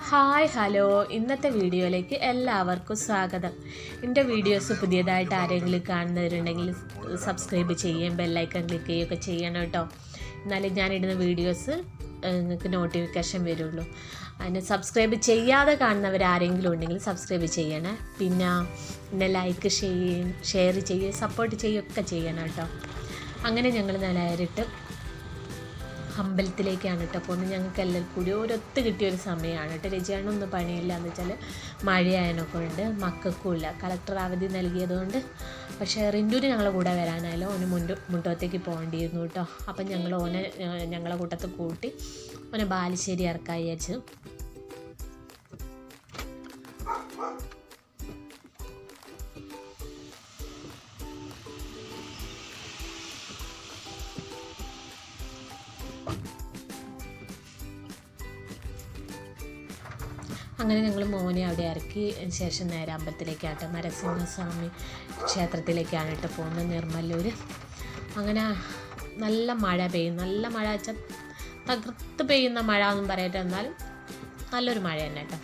Hi hello, ഇന്നത്തെ വീഡിയോയിലേക്ക് എല്ലാവർക്കും സ്വാഗതം. എൻ്റെ വീഡിയോസ് പുതിയതായിട്ട് ആരെങ്കിലും കാണുന്നവരുണ്ടെങ്കിൽ സബ്സ്ക്രൈബ് ചെയ്യുകയും ബെല്ലൈക്കൺ ക്ലിക്ക് ചെയ്യുകയൊക്കെ ചെയ്യണം കേട്ടോ. എന്നാലും ഞാനിടുന്ന വീഡിയോസ് നിങ്ങൾക്ക് നോട്ടിഫിക്കേഷൻ വരുള്ളൂ. അതിന് സബ്സ്ക്രൈബ് ചെയ്യാതെ കാണുന്നവരാരെങ്കിലും ഉണ്ടെങ്കിൽ സബ്സ്ക്രൈബ് ചെയ്യണേ. പിന്നെ ലൈക്ക് ചെയ്യുകയും ഷെയർ ചെയ്യുകയും സപ്പോർട്ട് ചെയ്യുകയൊക്കെ ചെയ്യണം കേട്ടോ. അങ്ങനെ ഞങ്ങൾ നേരിട്ട് അമ്പലത്തിലേക്കാണ് കേട്ടോ പോകുന്നത്. ഞങ്ങൾക്ക് എല്ലാവർക്കും കൂടി ഒരൊത്ത് കിട്ടിയൊരു സമയമാണ് കേട്ടോ. രജിയാണൊന്നും പണിയില്ല എന്ന് വെച്ചാൽ മഴയായതിനൊക്കെ ഉണ്ട്, മക്കൾക്കുമില്ല. കളക്ടർ അവധി നൽകിയതുകൊണ്ട്. പക്ഷേ റിൻറ്റൂര് ഞങ്ങളെ കൂടെ വരാനായാലും ഓന് മുണ്ടോത്തേക്ക് പോകേണ്ടിയിരുന്നു കേട്ടോ. അപ്പം ഞങ്ങൾ ഞങ്ങളെ കൂട്ടത്തിൽ കൂട്ടി ഓനെ ബാലുശ്ശേരി ഇറക്കാൻ വിചാരിച്ചു. അങ്ങനെ ഞങ്ങൾ മോനെ അവിടെ ഇറക്കി ശേഷം നേരെ അമ്പലത്തിലേക്കാട്ടെ നരസിംഹസ്വാമി ക്ഷേത്രത്തിലേക്കാണ് കേട്ടോ പോകുന്നത്, നിർമ്മല്ലൂർ. അങ്ങനെ നല്ല മഴ പെയ്യും. നല്ല മഴ വെച്ചാൽ തകർത്ത് പെയ്യുന്ന മഴ എന്നും പറയട്ടെ, എന്നാലും നല്ലൊരു മഴ തന്നെ കേട്ടോ.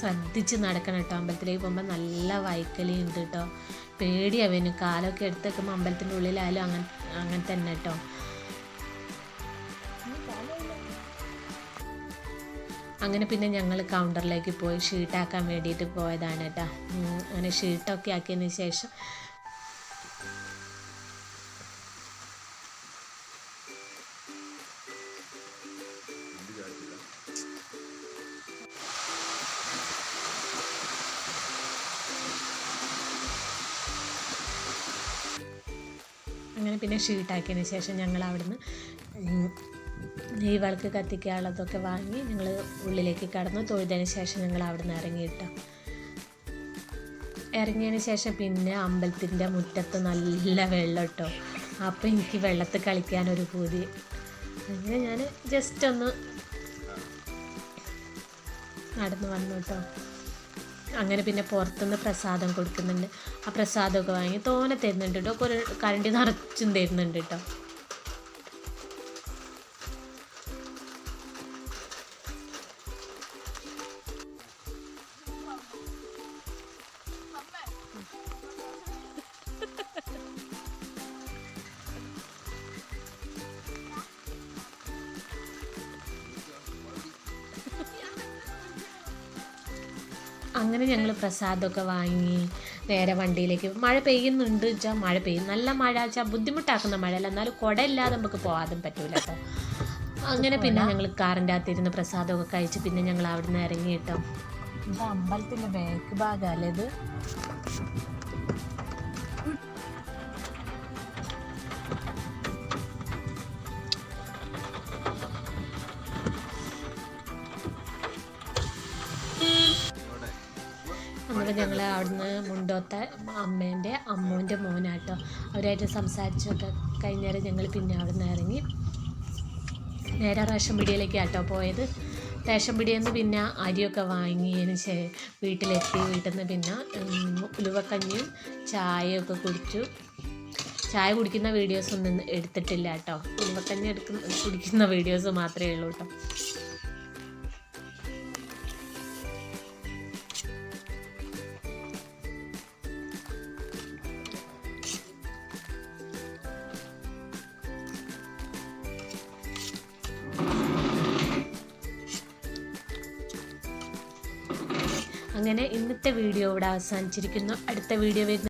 ശ്രദ്ധിച്ച് നടക്കണം കേട്ടോ. അമ്പലത്തിലേക്ക് പോകുമ്പോൾ നല്ല വൈക്കലി ഉണ്ട് കേട്ടോ. പേടിയാവേനു കാലൊക്കെ എടുത്ത് വെക്കുമ്പോൾ അമ്പലത്തിൻ്റെ ഉള്ളിലായാലും അങ്ങനെ തന്നെ കേട്ടോ. അങ്ങനെ പിന്നെ ഞങ്ങൾ കൗണ്ടറിലേക്ക് പോയി ഷീട്ടാക്കാൻ വേണ്ടിയിട്ട് പോയതാണ് കേട്ടോ. അങ്ങനെ ഷീട്ടൊക്കെ ആക്കിയതിന് ശേഷം ഷീട്ടാക്കിയതിന് ശേഷം ഞങ്ങൾ അവിടുന്ന് ഈ വിളക്ക് കത്തിക്കാനുള്ളതൊക്കെ വാങ്ങി ഞങ്ങൾ ഉള്ളിലേക്ക് കടന്നു. തൊഴുതിന് ശേഷം ഞങ്ങൾ അവിടെ നിന്ന് ഇറങ്ങിയതിന് ശേഷം പിന്നെ അമ്പലത്തിൻ്റെ മുറ്റത്ത് നല്ല വെള്ളം കേട്ടോ. അപ്പോൾ എനിക്ക് വെള്ളത്തിൽ കളിക്കാനൊരു പൂതി. അങ്ങനെ ഞാൻ ജസ്റ്റ് ഒന്ന് നടന്നു വന്നു കേട്ടോ. അങ്ങനെ പിന്നെ പുറത്തുനിന്ന് പ്രസാദം കൊടുക്കുന്നുണ്ട്. ആ പ്രസാദമൊക്കെ വാങ്ങി തോനെ തരുന്നുണ്ട് കേട്ടോ. ഒരു കരണ്ടി നിറച്ചും തരുന്നുണ്ട് കേട്ടോ. അങ്ങനെ ഞങ്ങൾ പ്രസാദമൊക്കെ വാങ്ങി നേരെ വണ്ടിയിലേക്ക്. മഴ പെയ്യുന്നുണ്ട് വെച്ചാൽ മഴ പെയ്യും. നല്ല മഴ വെച്ചാൽ ബുദ്ധിമുട്ടാക്കുന്ന മഴയല്ല, എന്നാലും കുട ഇല്ലാതെ നമുക്ക് പോകാനും പറ്റൂല കേട്ടോ. അങ്ങനെ പിന്നെ ഞങ്ങൾ കാറിൻ്റെ അകത്തിരുന്ന് പ്രസാദമൊക്കെ കഴിച്ച് പിന്നെ ഞങ്ങൾ അവിടെ നിന്ന് ഇറങ്ങി കേട്ടോ. ഇത് അമ്പലത്തിൻ്റെ ബാക്ക് ഭാഗമല്ലേ ഇത്. അങ്ങനെ ഞങ്ങൾ അവിടുന്ന് മുണ്ടോത്തെ അമ്മൂൻ്റെ മോനാട്ടോ. അവരായിട്ട് സംസാരിച്ചൊക്കെ കഴിഞ്ഞേരം ഞങ്ങൾ പിന്നെ അവിടെ നിന്ന് ഇറങ്ങി നേരെ റേഷൻ പീടികയിലേക്ക് ആട്ടോ പോയത്. റേഷൻ പീടികയിൽ നിന്ന് പിന്നെ അരിയൊക്കെ വാങ്ങിയതിന് വീട്ടിലെത്തി. വീട്ടിൽ നിന്ന് പിന്നെ ഉലുവക്കഞ്ഞിയും ചായയൊക്കെ കുടിച്ചു. ചായ കുടിക്കുന്ന വീഡിയോസൊന്നും എടുത്തിട്ടില്ല കേട്ടോ. ഉലുവക്കഞ്ഞി കുടിക്കുന്ന വീഡിയോസ് മാത്രമേ ഉള്ളൂ കേട്ടോ. അങ്ങനെ ഇന്നത്തെ വീഡിയോ ഇവിടെ അവസാനിച്ചിരിക്കുന്നു. അടുത്ത വീഡിയോ വരുന്ന